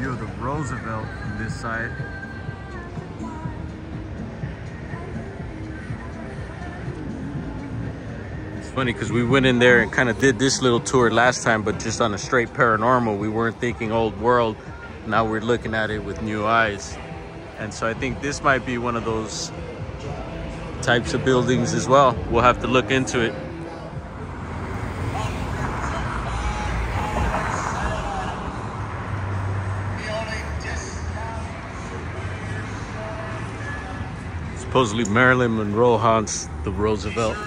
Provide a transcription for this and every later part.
view of the Roosevelt from this side. It's funny because we went in there and kind of did this little tour last time, but just on a straight paranormal. We weren't thinking old world. Now we're looking at it with new eyes. And so I think this might be one of those types of buildings as well. We'll have to look into it. Supposedly Marilyn Monroe haunts the Roosevelt.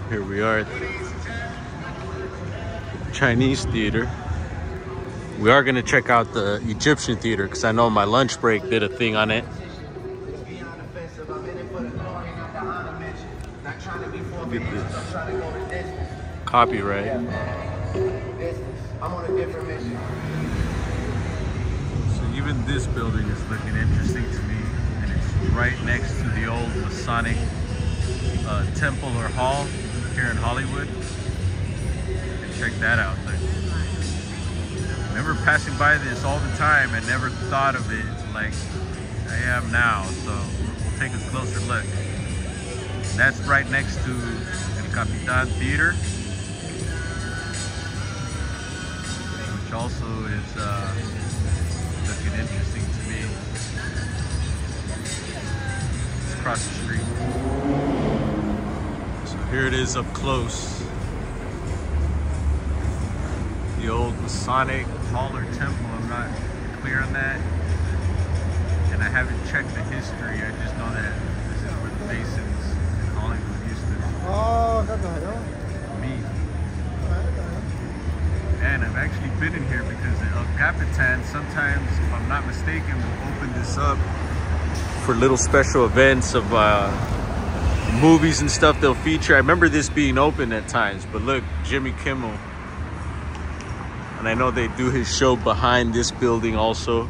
Here we are at the Chinese theater. We are gonna check out the Egyptian theater because I know my lunch break did a thing on it. Look at this. Copyright. I'm on a different mission. So even this building is looking interesting to me, and it's right next to the old Masonic temple or hall here in Hollywood. And check that out. Look. I remember passing by this all the time and never thought of it like I am now. So we'll take a closer look. And that's right next to El Capitan Theater, which also is looking interesting to me. It's across the street. So here it is up close. The old Masonic hall or temple, I'm not clear on that. And I haven't checked the history, I just know that this is where the Masons in Hollywood used to meet. And I've actually been in here because El Capitan sometimes, if I'm not mistaken, will open this up for little special events of movies and stuff they'll feature. I remember this being open at times, but look, Jimmy Kimmel. And I know they do his show behind this building also.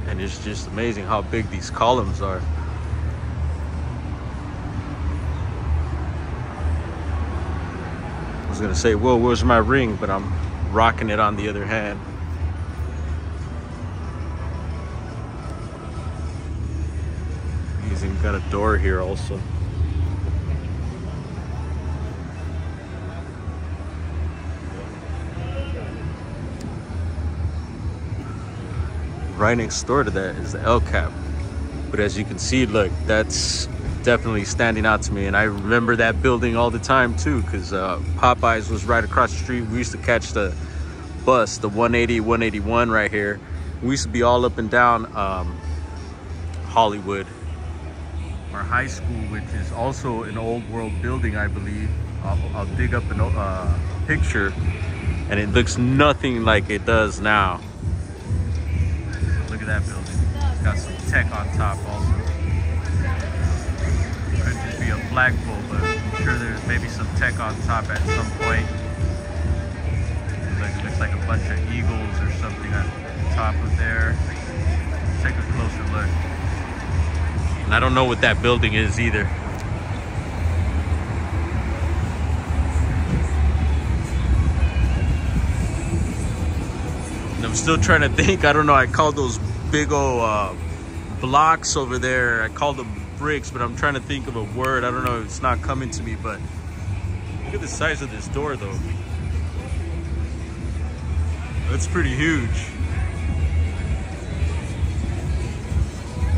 And it's just amazing how big these columns are. I was gonna say, whoa, where's my ring? But I'm rocking it on the other hand. He's even got a door here also. Right next door to that is the El Cap. But as you can see, look, that's definitely standing out to me. And I remember that building all the time too, because Popeyes was right across the street. We used to catch the bus, the 180, 181 right here. We used to be all up and down Hollywood. Our high school, which is also an old world building, I believe. I'll dig up a picture, and it looks nothing like it does now. Look at that building. It's got some tech on top also. Could just be a flagpole, but I'm sure there's maybe some tech on top at some point. It looks like a bunch of eagles or something on top of there. Take a closer look. And I don't know what that building is either. And I'm still trying to think. I don't know. I called those big old blocks over there, I called them bricks, but I'm trying to think of a word. I don't know. It's not coming to me, but look at the size of this door, though. That's pretty huge.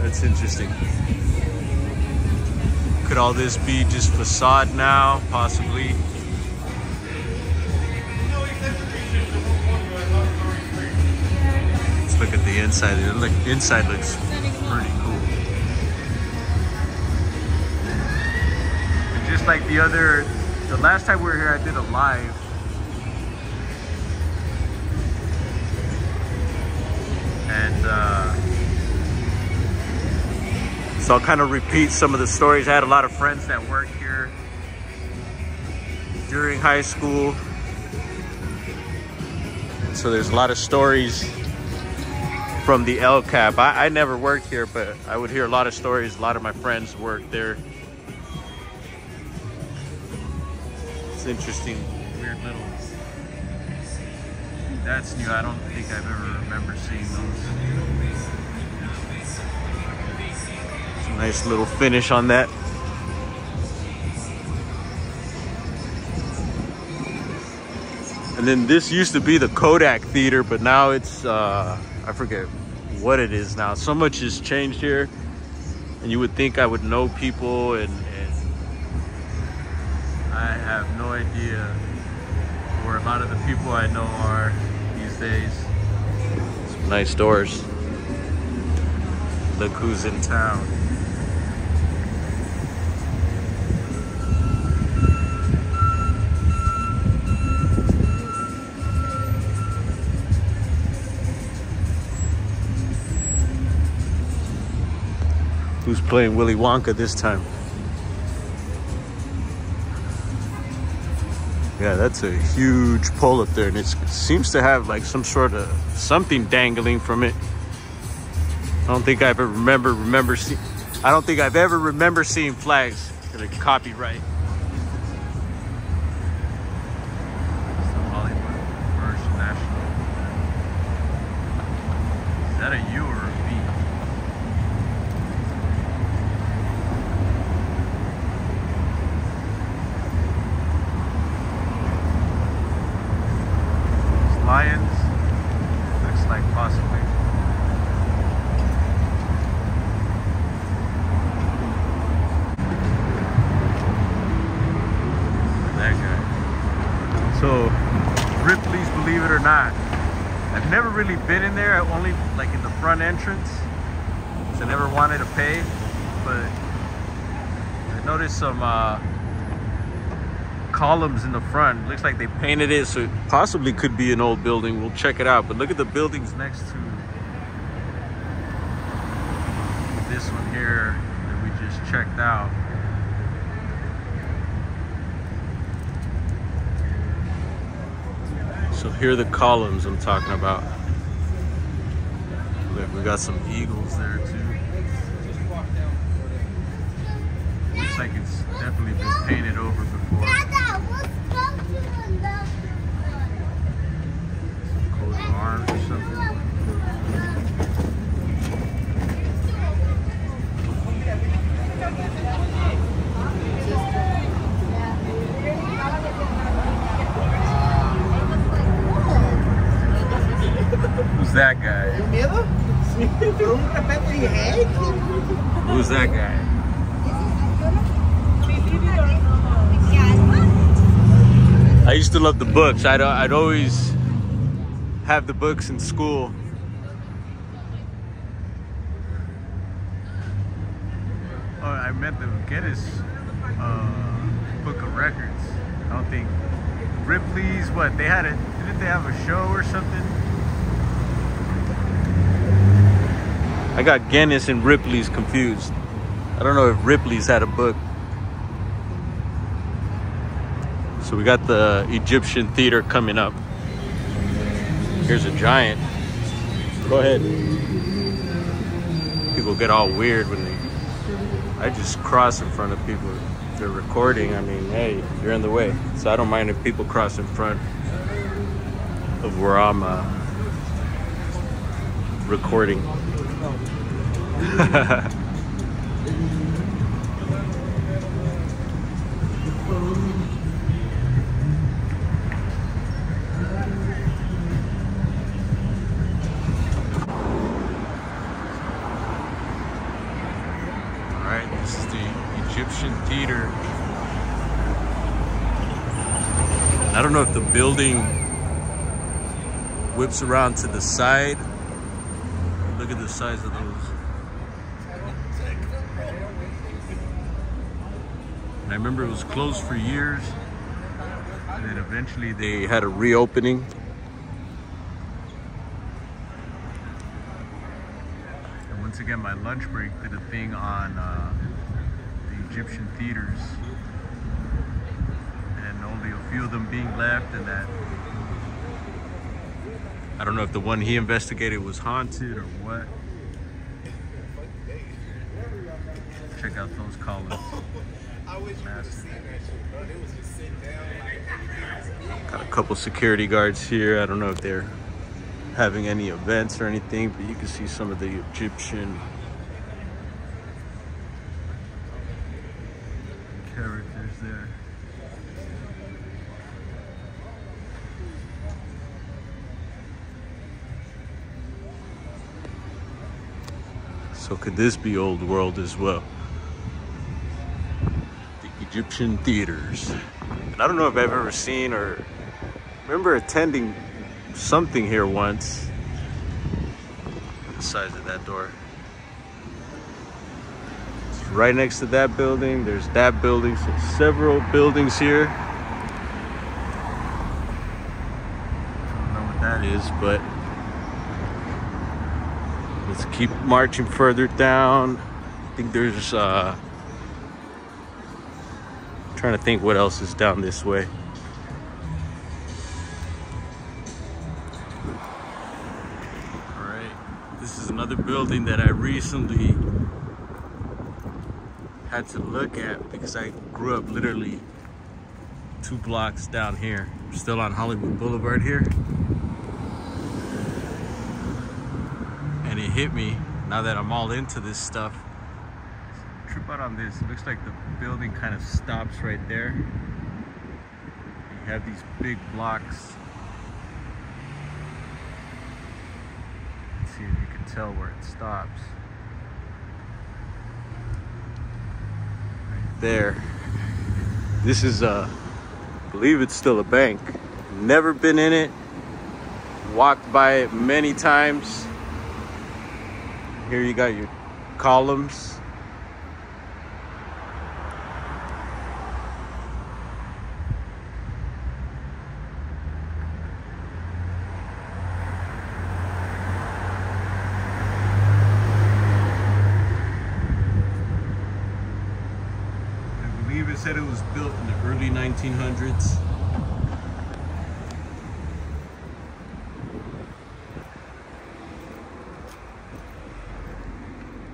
That's interesting. Could all this be just facade now? Possibly. Let's look at the inside. The inside looks pretty cool. And just like the last time we were here, I did a live. And so I'll kind of repeat some of the stories. I had a lot of friends that worked here during high school. So there's a lot of stories from the El Cap. I never worked here, but I would hear a lot of stories. A lot of my friends worked there. It's interesting. Weird little. That's new. I don't think I've ever remember seeing those. It's a nice little finish on that. And then this used to be the Kodak Theater, but now it's, I forget what it is now. So much has changed here. And you would think I would know people, and I have no idea where a lot of the people I know are these days. Some nice doors. Look who's in town. Who's playing Willy Wonka this time? Yeah, that's a huge pole up there, and it seems to have like some sort of something dangling from it. I don't think I've ever remember seeing flags that are copyright. Some Hollywood First National. Is that a U or a V? Lions, looks like possibly. That guy. So, Ripley's, believe it or not, I've never really been in there. I only like in the front entrance. So I never wanted to pay, but I noticed some columns in the front. Looks like they painted it, so it possibly could be an old building. We'll check it out. But look at the buildings next to this one here that we just checked out. So here are the columns I'm talking about. Look, we got some eagles there too. Looks like it's definitely been painted over before. Coat of arms or something. Who's that guy? Who's that guy? I used to love the books. I'd always have the books in school. Oh, I meant the Guinness Book of Records. I don't think Ripley's. What they had didn't they have a show or something? I got Guinness and Ripley's confused. I don't know if Ripley's had a book. So we got the Egyptian Theater coming up. Here's a giant. Go ahead. People get all weird when I just cross in front of people. If they're recording, I mean, hey, you're in the way. So I don't mind if people cross in front of where I'm recording. This is the Egyptian Theater. I don't know if the building whips around to the side. Look at the size of those. And I remember it was closed for years. And then eventually they had a reopening. And once again, my lunch break did a thing on the Egyptian theaters. And only a few of them being left, and that I don't know if the one he investigated was haunted or what. Check out those columns. I wish you would have seen that shit, bro. They was just sitting down like everything was big. Got a couple security guards here. I don't know if they're having any events or anything, but you can see some of the Egyptian characters there. So could this be old world as well? The Egyptian theaters. And I don't know if I've ever seen or remember attending something here once. The size of that door. It's right next to that building. There's that building. So several buildings here. I don't know what that is, but let's keep marching further down. I think there's trying to think what else is down this way. All right, this is another building that I recently had to look at because I grew up literally 2 blocks down here. We're still on Hollywood Boulevard here. And it hit me now that I'm all into this stuff. Trip out on this. It looks like the building kind of stops right there. You have these big blocks. Let's see if you can tell where it stops. Right there. This is I believe it's still a bank. Never been in it. Walked by it many times. Here you got your columns. I believe it said it was built in the early 1900s.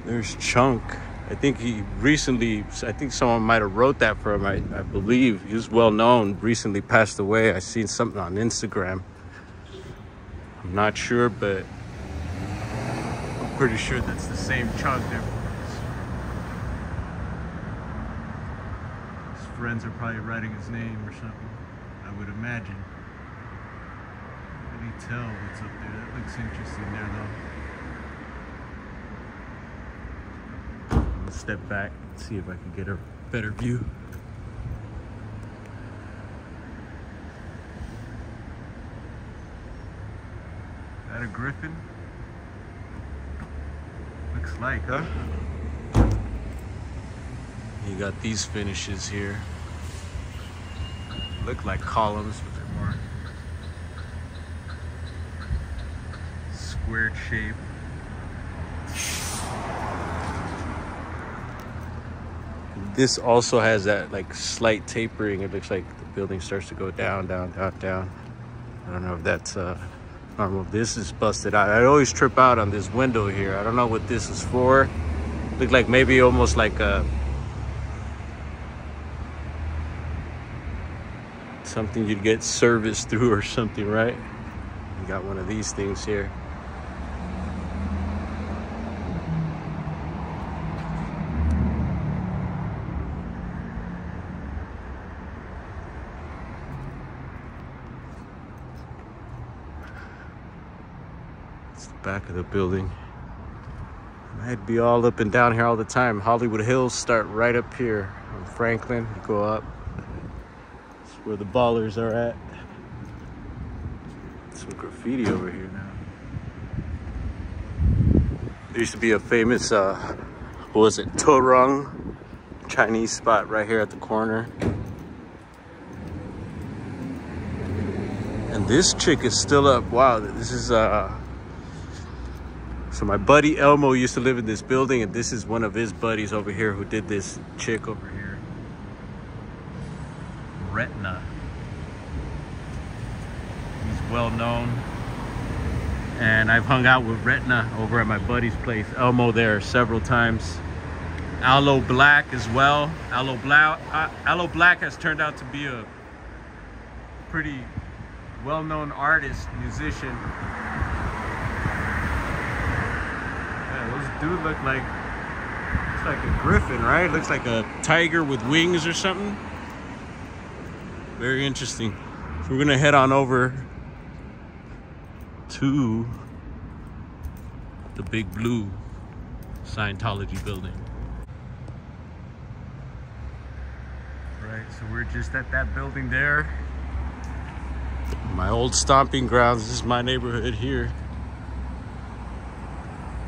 There's Chunk. I think someone might have wrote that for him. I believe he was well known, recently passed away. I seen something on Instagram. I'm not sure, but I'm pretty sure that's the same Chunk there. His friends are probably writing his name or something, I would imagine. Can you tell what's up there? That looks interesting there though. Step back, see if I can get a better view. Is that a griffin? Looks like, huh? You got these finishes here. Look like columns, but they're more squared shape. This also has that like slight tapering. It looks like the building starts to go down, down, down, down. I don't know if that's normal. This is busted out. I always trip out on this window here. I don't know what this is for. Look like maybe almost like something you'd get service through or something, right? You got one of these things here. Back of the building. I'd be all up and down here all the time. Hollywood Hills start right up here on Franklin. You go up. That's where the ballers are at. Some graffiti over here now. There used to be a famous, what was it, Torung Chinese spot right here at the corner. And this chick is still up. Wow, this is so my buddy Elmo used to live in this building, and this is one of his buddies over here who did this chick over here. Retina. He's well known. And I've hung out with Retina over at my buddy's place, Elmo, there several times. Aloe Blacc as well. Aloe Blacc has turned out to be a pretty well-known artist, musician. Yeah, those dude look like, looks like a griffin, right? Looks like a tiger with wings or something. Very interesting. So we're gonna head on over to the Big Blue Scientology building. Right, so we're just at that building there. My old stomping grounds. This is my neighborhood here.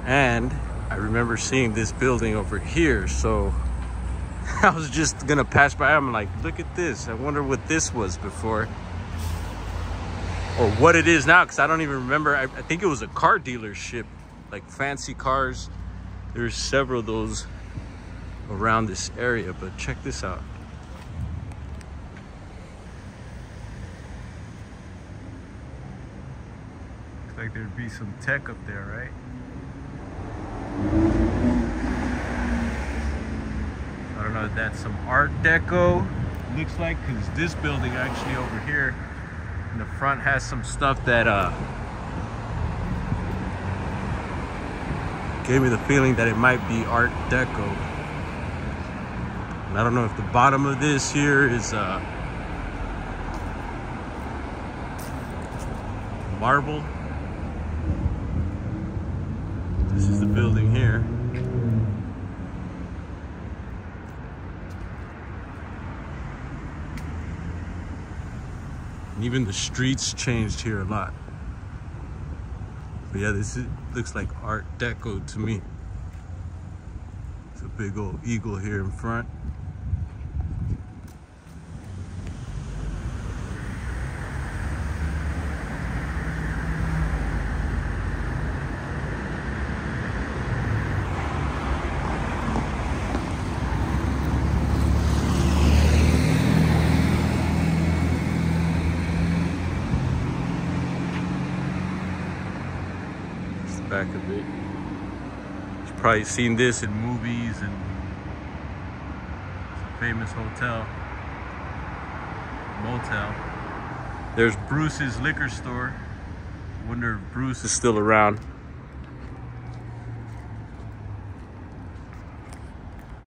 And I remember seeing this building over here, so I was just gonna pass by. I'm like, look at this. I wonder what this was before, or what it is now, because I don't even remember. I think it was a car dealership, like fancy cars. There's several of those around this area, but check this out. Looks like there'd be some tech up there, right? I don't know if that's some Art Deco, looks like, because this building actually over here in the front has some stuff that gave me the feeling that it might be Art Deco. And I don't know if the bottom of this here is marble. This is the building here. And even the streets changed here a lot. But yeah, looks like Art Deco to me. It's a big old eagle here in front. Back of it. You've probably seen this in movies, and it's a famous motel. There's Bruce's liquor store. I wonder if Bruce is still around.